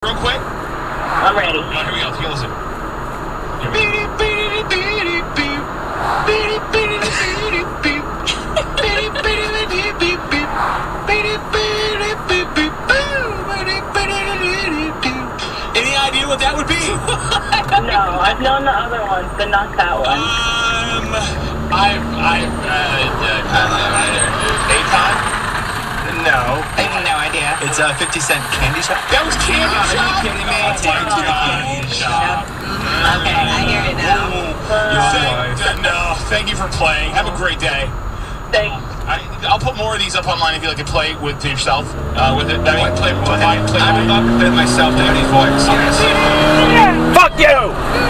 Real quick. I'm ready. Here we go. Take a listen. Any idea what that would be? No, I've known the other ones, but not that one. Akon? No. I have no idea. It's a 50-cent candy shop. That was Candy Are you Shop? kidding me? Take it to the candy shop. Okay, I hear it now. Thank you for playing. Have a great day. Thanks. I'll put more of these up online if you like to play with yourself. With it. I I would love to play myself to Eddie's voice. Fuck you!